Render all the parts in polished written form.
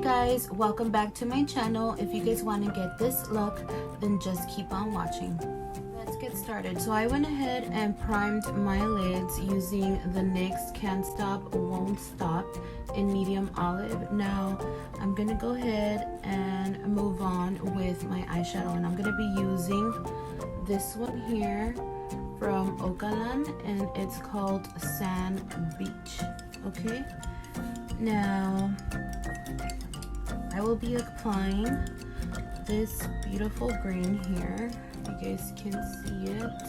guys, welcome back to my channel. If you guys want to get this look, then just keep on watching. Let's get started. So I went ahead and primed my lids using the NYX Can't Stop Won't Stop in medium olive. Now I'm gonna go ahead and move on with my eyeshadow, and I'm gonna be using this one here from Okalan, and it's called Sand Beach. Okay, now I will be applying this beautiful green here. You guys can see it,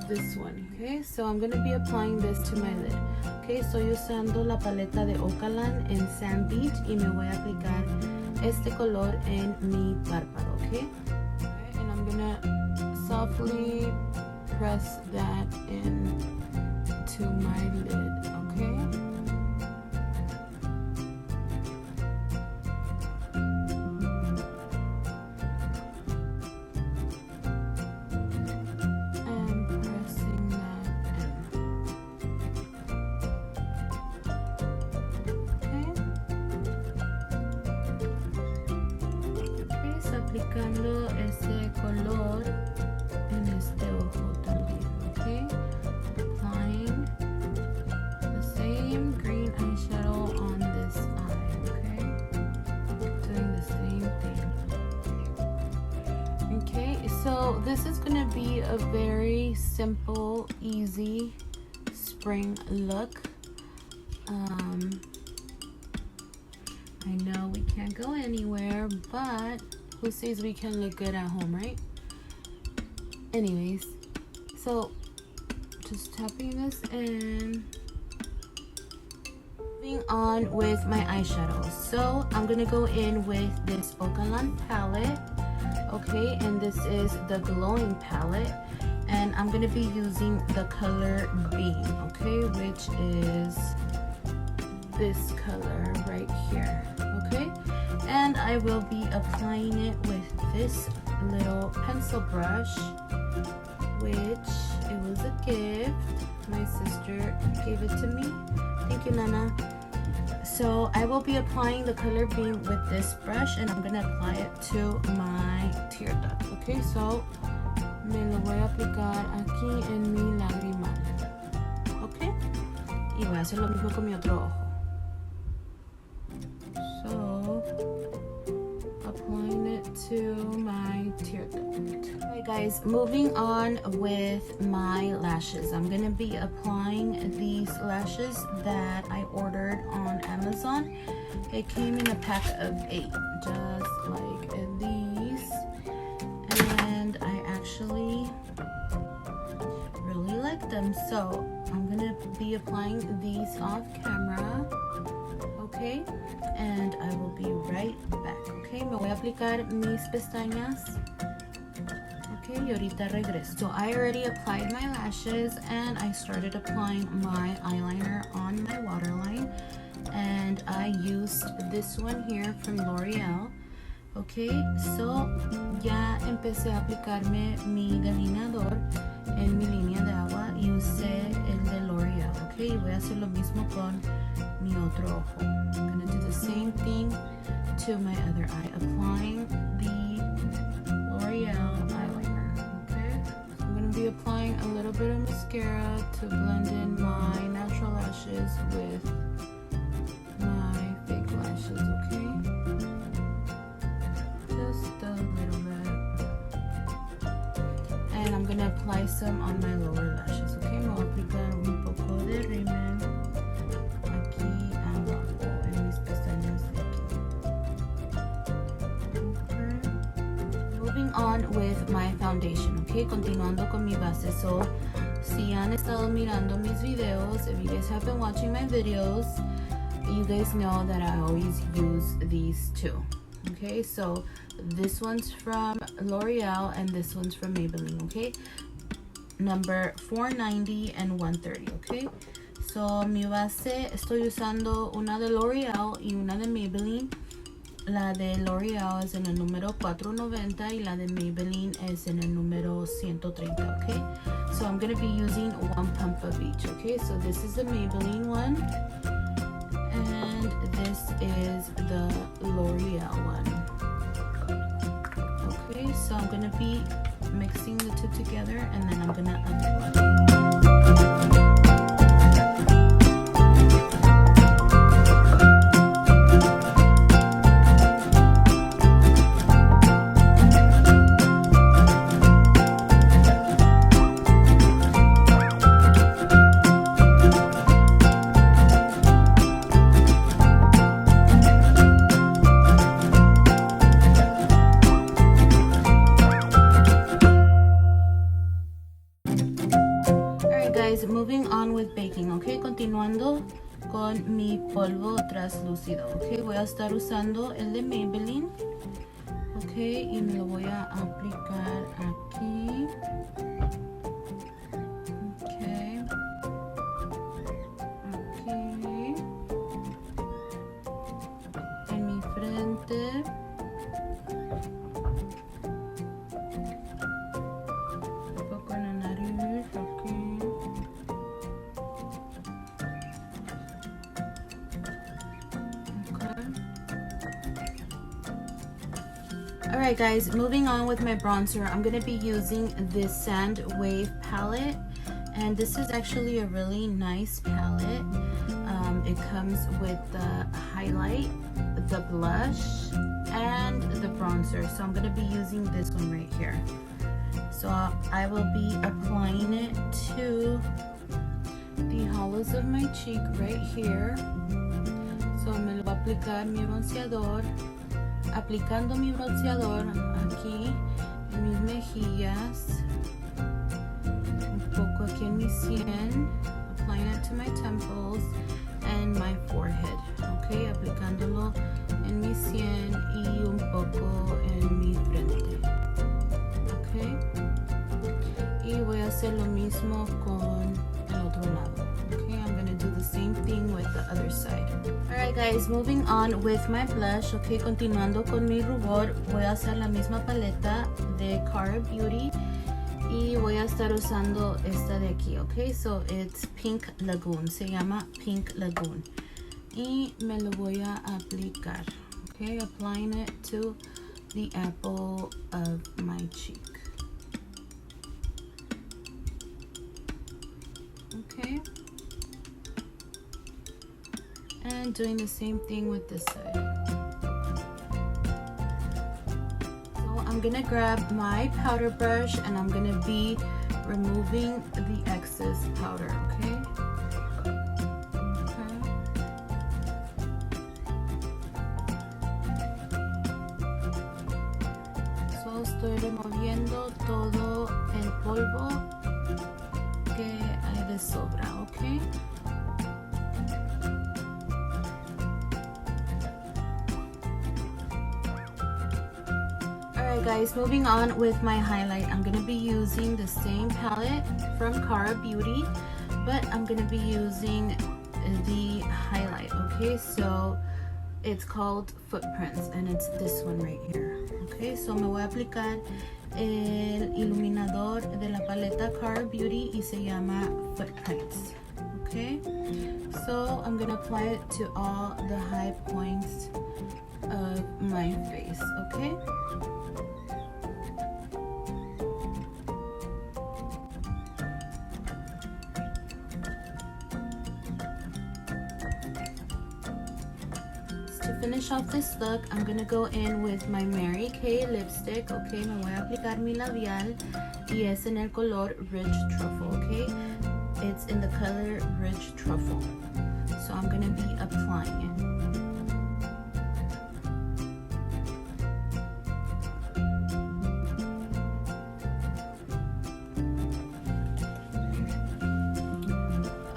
this one. Okay, so I'm gonna be applying this to my lid. Okay, estoy usando la paleta de Okalan en Sand Beach y me voy a aplicar este color en mi párpado. Okay, and I'm gonna softly press that in to my lid. Okay. Aplicando ese color en este ojo también, okay? Applying the same green eyeshadow on this eye, okay? Doing the same thing. Okay, so this is gonna be a very simple, easy spring look. I know we can't go anywhere, but who says we can look good at home, right? Anyways, so just tapping this in. Moving on with my eyeshadow. So I'm gonna go in with this Okalan palette, okay? And this is the glowing palette, and I'm gonna be using the color Beam, okay? Which is this color right here, okay? And I will be applying it with this little pencil brush, which it was a gift. My sister gave it to me. Thank you, Nana. So I will be applying the color Beam with this brush, and I'm gonna apply it to my tear duct. Okay, so me lo voy a aplicar aquí en mi lagrimal. Okay, y voy a hacer lo mismo con mi otro ojo. Applying it to my tear duct. Okay guys, moving on with my lashes. I'm gonna be applying these lashes that I ordered on Amazon. It came in a pack of 8, just like these, and I actually really like them, so I'm gonna be applying these off camera. Okay, and I will be right back. Okay, me voy a aplicar mis pestañas. Okay, y ahorita regreso. So I already applied my lashes, and I started applying my eyeliner on my waterline, and I used this one here from L'Oreal. Okay, so ya empecé a aplicarme mi delineador en mi línea de agua y usé el de L'Oreal. Okay, y voy a hacer lo mismo con mi otro ojo. I'm gonna do the same thing to my other eye, applying the L'Oreal eyeliner. Okay, so I'm gonna be applying a little bit of mascara to blend in my natural lashes with my fake lashes. Okay, just a little bit, and I'm gonna apply some on my lower lashes. Okay, me voy a aplicar un poco de rímel aquí abajo en mis pestañas de aquí. Okay. Moving on with my foundation. Okay, continuando con mi base. So si han estado mirando mis videos, if you guys have been watching my videos, you guys know that I always use these two. Okay, so this one's from L'Oreal and this one's from Maybelline. Okay, number 490 and 130. Okay, so mi base estoy usando una de L'Oreal y una de Maybelline. La de L'Oreal es en el número 490 y la de Maybelline es en el número 130. Okay, so I'm going to be using one pump of each. Okay, so this is the Maybelline one, and and this is the L'Oreal one. Okay, so I'm gonna be mixing the two together and then I'm gonna apply. Moving on with baking, ok, continuando con mi polvo translúcido, ok, voy a estar usando el de Maybelline, ok, y me lo voy a aplicar aquí, ok, aquí, en mi frente, un poco en la nariz, aquí. Alright guys, moving on with my bronzer, I'm going to be using this Sand Wave palette, and this is actually a really nice palette. It comes with the highlight, the blush, and the bronzer, so I'm going to be using this one right here. So I will be applying it to the hollows of my cheek right here. So me lo voy a aplicar mi bronceador. Aplicando mi bronceador aquí en mis mejillas, un poco aquí en mi sien, applying it to my temples and my forehead, okay, aplicándolo en mi sien y un poco en mi frente, okay, y voy a hacer lo mismo con el otro lado. Okay, I'm gonna do the same thing with the other side. Alright guys, moving on with my blush. Ok, continuando con mi rubor, voy a usar la misma paleta de Cara Beauty y voy a estar usando esta de aquí. Ok, so it's Pink Lagoon, se llama Pink Lagoon y me lo voy a aplicar. Ok, applying it to the apple of my cheek. Okay, and doing the same thing with this side. So I'm gonna grab my powder brush and I'm gonna be removing the excess powder, okay? So estoy removiendo todo el polvo que hay de sobra, okay? Guys, moving on with my highlight, I'm going to be using the same palette from Cara Beauty, but I'm going to be using the highlight, okay? So it's called Footprints and it's this one right here, okay? So me voy a aplicar el iluminador de la paleta Cara Beauty y se llama Footprints, okay? So I'm going to apply it to all the high points of my face, okay? To finish off this look, I'm gonna go in with my Mary Kay lipstick, okay? Me voy a aplicar mi labial y es en el color Rich Truffle, okay? It's in the color Rich Truffle. So I'm gonna be applying it.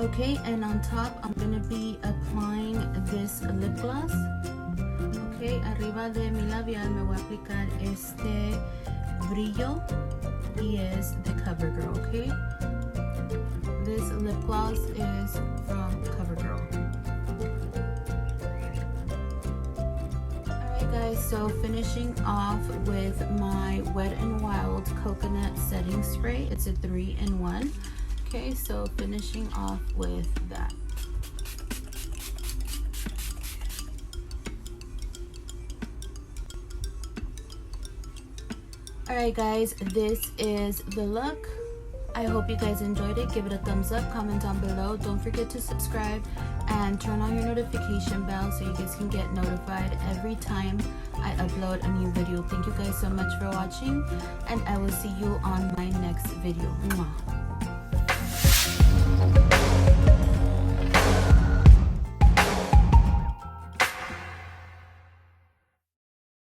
Okay, and on top, I'm going to be applying this lip gloss. Okay, arriba de mi labial me voy a aplicar este brillo y es de CoverGirl, okay? This lip gloss is from CoverGirl. Alright guys, so finishing off with my Wet n Wild Coconut Setting Spray. It's a 3-in-1. Okay, so finishing off with that. Alright guys, this is the look. I hope you guys enjoyed it. Give it a thumbs up, comment down below. Don't forget to subscribe and turn on your notification bell so you guys can get notified every time I upload a new video. Thank you guys so much for watching, and I will see you on my next video. Mwah.